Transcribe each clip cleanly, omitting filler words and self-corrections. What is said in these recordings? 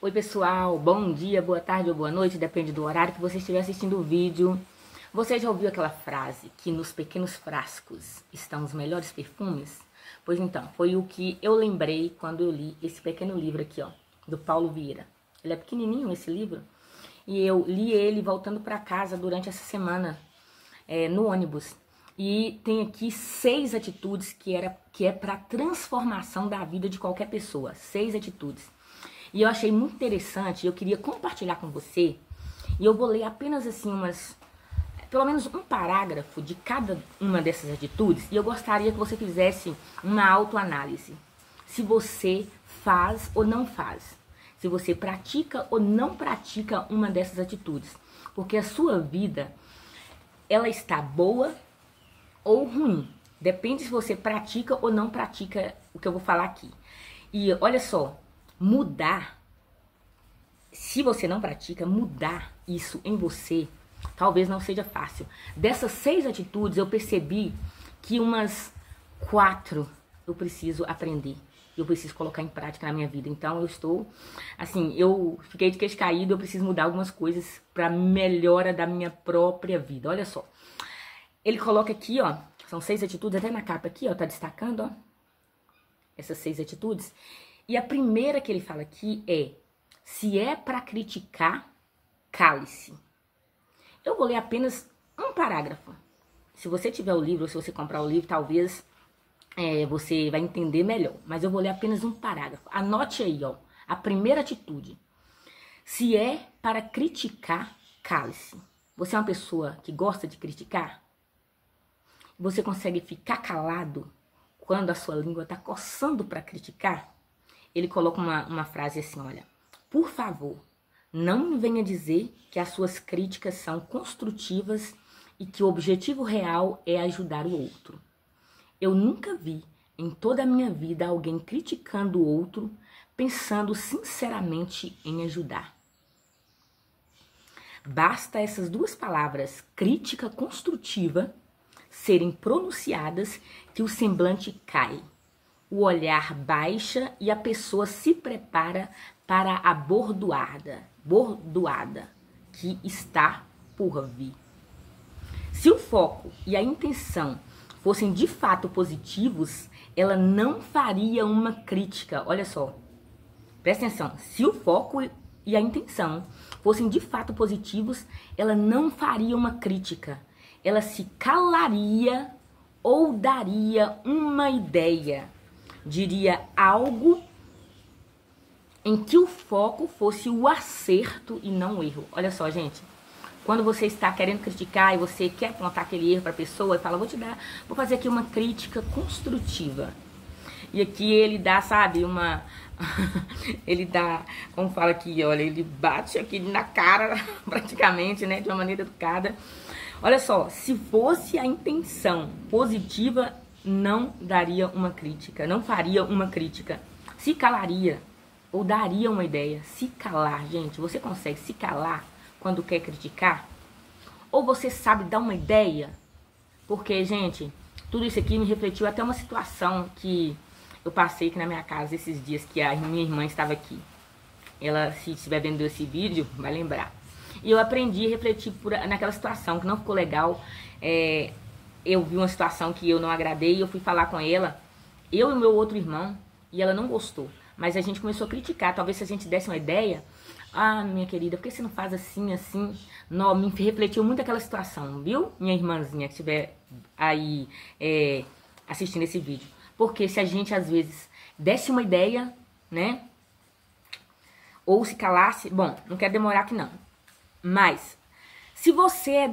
Oi pessoal, bom dia, boa tarde ou boa noite, depende do horário que você estiver assistindo o vídeo. Você já ouviu aquela frase que nos pequenos frascos estão os melhores perfumes? Pois então, foi o que eu lembrei quando eu li esse pequeno livro aqui, ó, do Paulo Vieira. Ele é pequenininho esse livro e eu li ele voltando para casa durante essa semana no ônibus. E tem aqui 6 atitudes que é para transformação da vida de qualquer pessoa. 6 atitudes. E eu achei muito interessante, eu queria compartilhar com você. E eu vou ler apenas assim pelo menos um parágrafo de cada uma dessas atitudes. E eu gostaria que você fizesse uma autoanálise. Se você faz ou não faz. Se você pratica ou não pratica uma dessas atitudes. Porque a sua vida, ela está boa ou ruim. Depende se você pratica ou não pratica o que eu vou falar aqui. E olha só, mudar, se você não pratica, mudar isso em você, talvez não seja fácil. Dessas 6 atitudes, eu percebi que umas 4 eu preciso aprender. Eu preciso colocar em prática na minha vida. Então, eu estou, assim, eu fiquei de queixo caído, eu preciso mudar algumas coisas para melhora da minha própria vida. Olha só. Ele coloca aqui, ó, são 6 atitudes, até na capa aqui, ó, tá destacando, ó, essas 6 atitudes. E a primeira que ele fala aqui é: se é para criticar, cale-se. Eu vou ler apenas um parágrafo. Se você tiver o livro, ou se você comprar o livro, talvez você vai entender melhor. Mas eu vou ler apenas um parágrafo. Anote aí, ó, a primeira atitude. Se é para criticar, cale-se. Você é uma pessoa que gosta de criticar? Você consegue ficar calado quando a sua língua está coçando para criticar? Ele coloca uma frase assim, olha: por favor, não me venha dizer que as suas críticas são construtivas e que o objetivo real é ajudar o outro. Eu nunca vi em toda a minha vida alguém criticando o outro pensando sinceramente em ajudar. Basta essas 2 palavras, crítica construtiva, serem pronunciadas que o semblante cai. O olhar baixa e a pessoa se prepara para a bordoada que está por vir. Se o foco e a intenção fossem de fato positivos, ela não faria uma crítica. Olha só, presta atenção. Se o foco e a intenção fossem de fato positivos, ela não faria uma crítica. Ela se calaria ou daria uma ideia. Diria algo em que o foco fosse o acerto e não o erro. Olha só, gente. Quando você está querendo criticar e você quer apontar aquele erro para a pessoa e fala: vou fazer aqui uma crítica construtiva. E aqui ele dá, sabe, ele dá, como fala aqui, olha, ele bate aqui na cara praticamente, né, de uma maneira educada. Olha só, se fosse a intenção positiva, não daria uma crítica, não faria uma crítica. Se calaria ou daria uma ideia. Se calar, gente, você consegue se calar quando quer criticar? Ou você sabe dar uma ideia? Porque, gente, tudo isso aqui me refletiu até uma situação que eu passei aqui na minha casa esses dias, que a minha irmã estava aqui. Ela, se estiver vendo esse vídeo, vai lembrar. E eu aprendi a refletir naquela situação que não ficou legal. Eu vi uma situação que eu não agradei e eu fui falar com ela, eu e o meu outro irmão, e ela não gostou. Mas a gente começou a criticar. Talvez se a gente desse uma ideia: ah, minha querida, por que você não faz assim, assim? Não, me refletiu muito aquela situação, viu? Minha irmãzinha que estiver aí assistindo esse vídeo. Porque se a gente, às vezes, desse uma ideia, né? Ou se calasse, bom, não quero demorar aqui não. Mas, se você é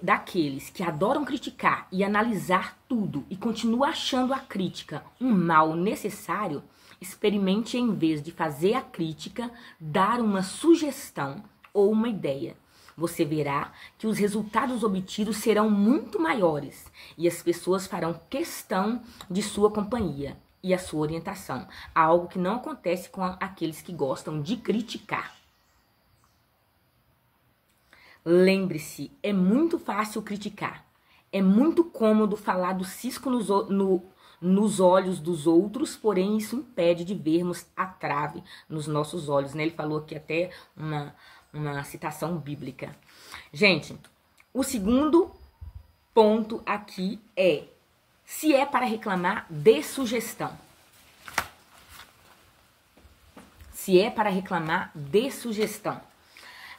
daqueles que adoram criticar e analisar tudo e continua achando a crítica um mal necessário, experimente, em vez de fazer a crítica, dar uma sugestão ou uma ideia. Você verá que os resultados obtidos serão muito maiores e as pessoas farão questão de sua companhia e a sua orientação, algo que não acontece com aqueles que gostam de criticar. Lembre-se, é muito fácil criticar. É muito cômodo falar do cisco nos olhos dos outros, porém isso impede de vermos a trave nos nossos olhos, né? Ele falou aqui até uma citação bíblica. Gente, o segundo ponto aqui é: se é para reclamar, dê sugestão. Se é para reclamar, dê sugestão.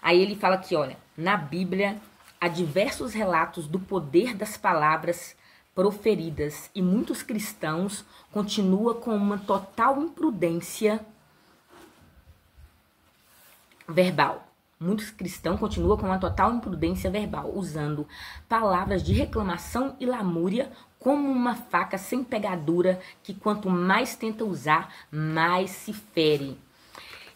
Aí ele fala aqui, olha, na Bíblia há diversos relatos do poder das palavras proferidas e muitos cristãos continuam com uma total imprudência verbal. Muitos cristãos continuam com uma total imprudência verbal, usando palavras de reclamação e lamúria como uma faca sem pegadura que quanto mais tenta usar, mais se fere.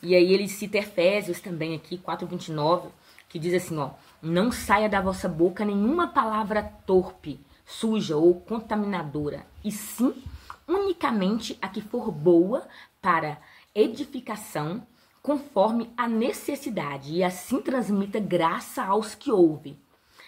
E aí ele cita Efésios também aqui, 4:29, que diz assim, ó: não saia da vossa boca nenhuma palavra torpe, suja ou contaminadora, e sim unicamente a que for boa para edificação, conforme a necessidade, e assim transmita graça aos que ouvem.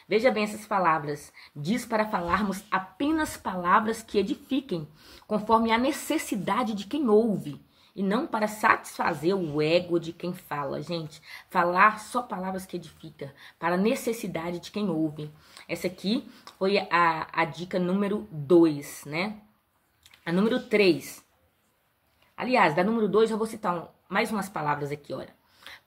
Veja bem essas palavras. Diz para falarmos apenas palavras que edifiquem, conforme a necessidade de quem ouve, e não para satisfazer o ego de quem fala, gente. Falar só palavras que edificam, para a necessidade de quem ouve. Essa aqui foi a dica número 2, né? A número 3. Aliás, da número 2 eu vou citar mais umas palavras aqui, olha.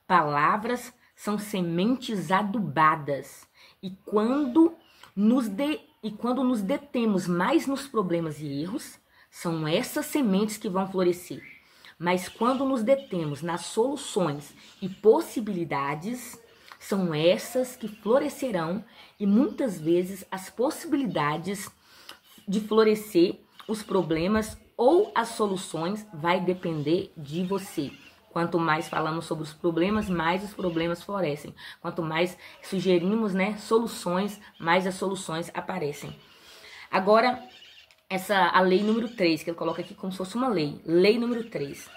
Palavras são sementes adubadas. E quando nos detemos mais nos problemas e erros, são essas sementes que vão florescer. Mas quando nos detemos nas soluções e possibilidades, são essas que florescerão, e muitas vezes as possibilidades de florescer os problemas ou as soluções vai depender de você. Quanto mais falamos sobre os problemas, mais os problemas florescem. Quanto mais sugerimos, né, soluções, mais as soluções aparecem. Agora, a lei número 3, que ele coloca aqui como se fosse uma lei. Lei número 3.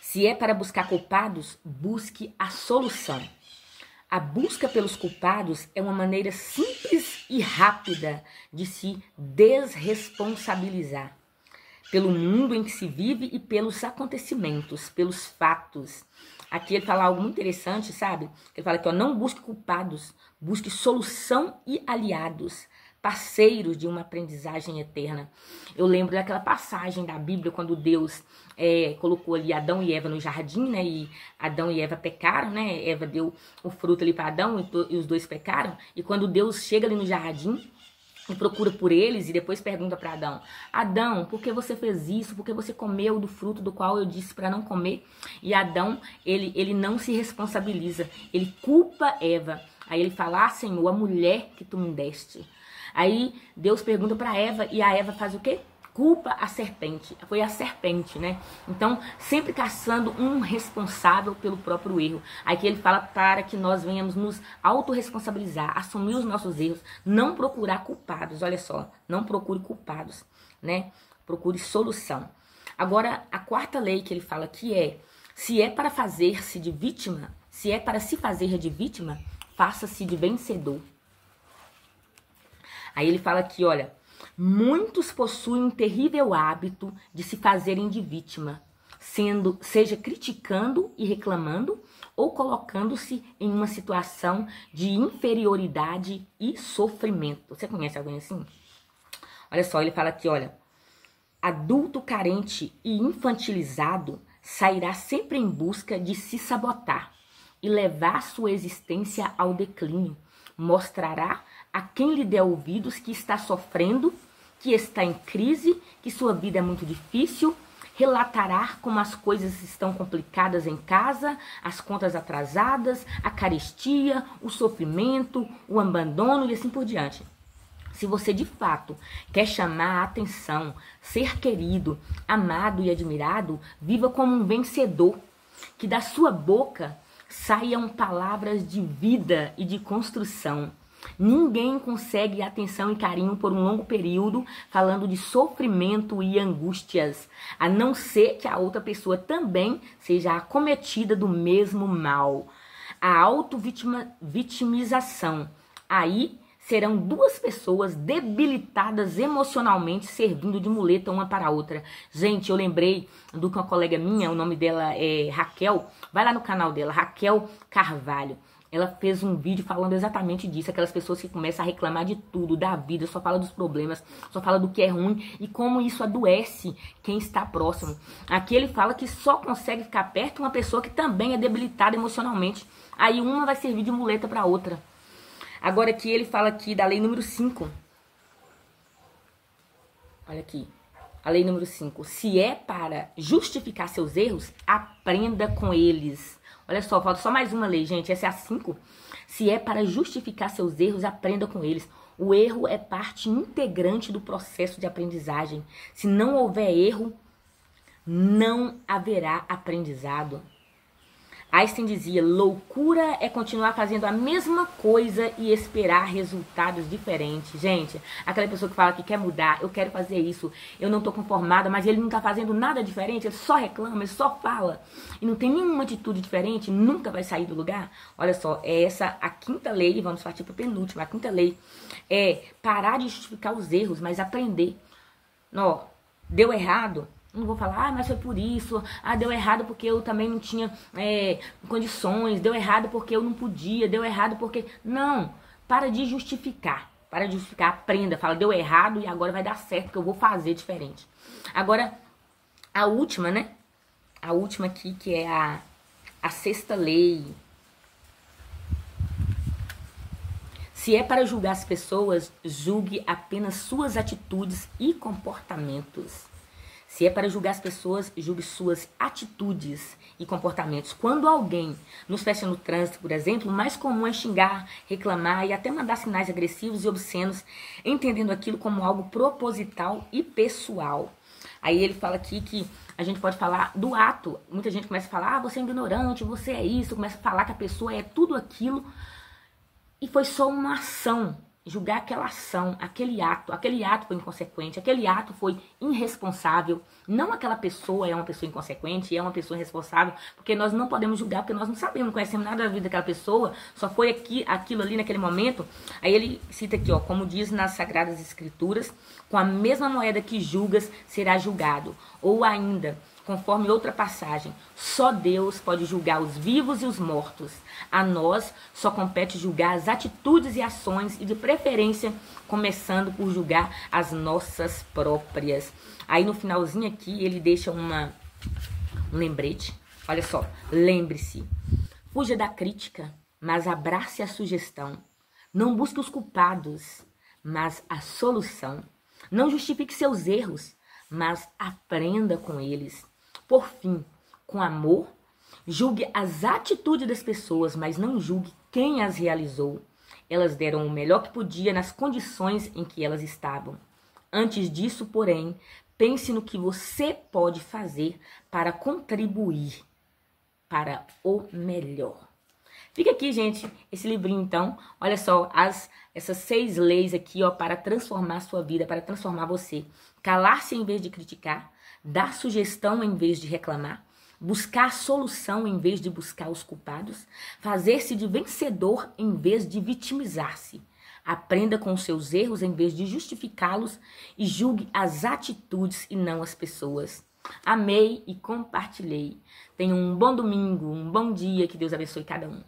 Se é para buscar culpados, busque a solução. A busca pelos culpados é uma maneira simples e rápida de se desresponsabilizar pelo mundo em que se vive e pelos acontecimentos, pelos fatos. Aqui ele fala algo muito interessante, sabe? Ele fala que, ó, não busque culpados, busque solução e aliados, parceiros de uma aprendizagem eterna. Eu lembro daquela passagem da Bíblia quando Deus colocou ali Adão e Eva no jardim, né? E Adão e Eva pecaram, né? Eva deu o fruto ali para Adão e os dois pecaram. E quando Deus chega ali no jardim e procura por eles e depois pergunta para Adão: Adão, por que você fez isso? Por que você comeu do fruto do qual eu disse para não comer? E Adão, ele não se responsabiliza, ele culpa Eva. Aí ele fala: ah, Senhor, a mulher que tu me deste. Aí Deus pergunta para Eva e a Eva faz o quê? Culpa a serpente. Foi a serpente, né? Então, sempre caçando um responsável pelo próprio erro. Aí que ele fala para que nós venhamos nos autorresponsabilizar, assumir os nossos erros, não procurar culpados. Olha só, não procure culpados, né? Procure solução. Agora, a quarta lei que ele fala aqui é: se é para fazer-se de vítima, se é para se fazer de vítima, faça-se de vencedor. Aí ele fala aqui, olha: muitos possuem um terrível hábito de se fazerem de vítima, seja criticando e reclamando ou colocando-se em uma situação de inferioridade e sofrimento. Você conhece alguém assim? Olha só, ele fala aqui, olha: adulto carente e infantilizado sairá sempre em busca de se sabotar e levar sua existência ao declínio. Mostrará a quem lhe der ouvidos que está sofrendo, que está em crise, que sua vida é muito difícil, relatará como as coisas estão complicadas em casa, as contas atrasadas, a carestia, o sofrimento, o abandono e assim por diante. Se você de fato quer chamar a atenção, ser querido, amado e admirado, viva como um vencedor, que da sua boca saiam palavras de vida e de construção. Ninguém consegue atenção e carinho por um longo período falando de sofrimento e angústias, a não ser que a outra pessoa também seja acometida do mesmo mal. A auto-vitimização. Aí serão duas pessoas debilitadas emocionalmente, servindo de muleta uma para a outra. Gente, eu lembrei do que uma colega minha, o nome dela é Raquel, vai lá no canal dela, Raquel Carvalho. Ela fez um vídeo falando exatamente disso, aquelas pessoas que começam a reclamar de tudo, da vida, só fala dos problemas, só fala do que é ruim e como isso adoece quem está próximo. Aqui ele fala que só consegue ficar perto de uma pessoa que também é debilitada emocionalmente. Aí uma vai servir de muleta para outra. Agora aqui ele fala aqui da lei número 5. Olha aqui. A lei número 5. Se é para justificar seus erros, aprenda com eles. Olha só, falta só mais uma lei, gente. Essa é a 5. Se é para justificar seus erros, aprenda com eles. O erro é parte integrante do processo de aprendizagem. Se não houver erro, não haverá aprendizado. Einstein dizia, loucura é continuar fazendo a mesma coisa e esperar resultados diferentes. Gente, aquela pessoa que fala que quer mudar, eu quero fazer isso, eu não tô conformada, mas ele não tá fazendo nada diferente, ele só reclama, ele só fala, e não tem nenhuma atitude diferente, nunca vai sair do lugar. Olha só, é essa a 5ª lei, vamos partir para a penúltima. A 5ª lei é parar de justificar os erros, mas aprender. Ó, deu errado, não vou falar, mas foi por isso. Deu errado porque eu também não tinha condições. Deu errado porque eu não podia. Deu errado porque... Não, para de justificar. Para de justificar, aprenda. Fala, deu errado e agora vai dar certo, que eu vou fazer diferente. Agora, a última, né? A última aqui, que é a 6ª lei. Se é para julgar as pessoas, julgue apenas suas atitudes e comportamentos. Se é para julgar as pessoas, julgue suas atitudes e comportamentos. Quando alguém nos fecha no trânsito, por exemplo, o mais comum é xingar, reclamar e até mandar sinais agressivos e obscenos, entendendo aquilo como algo proposital e pessoal. Aí ele fala aqui que a gente pode falar do ato. Muita gente começa a falar, você é ignorante, você é isso. Começa a falar que a pessoa é tudo aquilo. E foi só uma ação. Julgar aquela ação, aquele ato foi inconsequente, aquele ato foi irresponsável. Não aquela pessoa é uma pessoa inconsequente, é uma pessoa irresponsável, porque nós não podemos julgar, porque nós não sabemos, não conhecemos nada da vida daquela pessoa, só foi aquilo ali naquele momento. Aí ele cita aqui, ó, como diz nas Sagradas Escrituras, com a mesma moeda que julgas, será julgado. Ou ainda, conforme outra passagem, só Deus pode julgar os vivos e os mortos. A nós só compete julgar as atitudes e ações e, de preferência, começando por julgar as nossas próprias. Aí no finalzinho aqui ele deixa um lembrete. Olha só, lembre-se, fuja da crítica, mas abrace a sugestão. Não busque os culpados, mas a solução. Não justifique seus erros, mas aprenda com eles. Por fim, com amor, julgue as atitudes das pessoas, mas não julgue quem as realizou. Elas deram o melhor que podia nas condições em que elas estavam. Antes disso, porém, pense no que você pode fazer para contribuir para o melhor. Fica aqui, gente, esse livrinho, então. Olha só, essas 6 leis aqui, ó, para transformar a sua vida, para transformar você. Calar-se em vez de criticar, dar sugestão em vez de reclamar, buscar a solução em vez de buscar os culpados, fazer-se de vencedor em vez de vitimizar-se. Aprenda com os seus erros em vez de justificá-los e julgue as atitudes e não as pessoas. Amei e compartilhei. Tenha um bom domingo, um bom dia, que Deus abençoe cada um.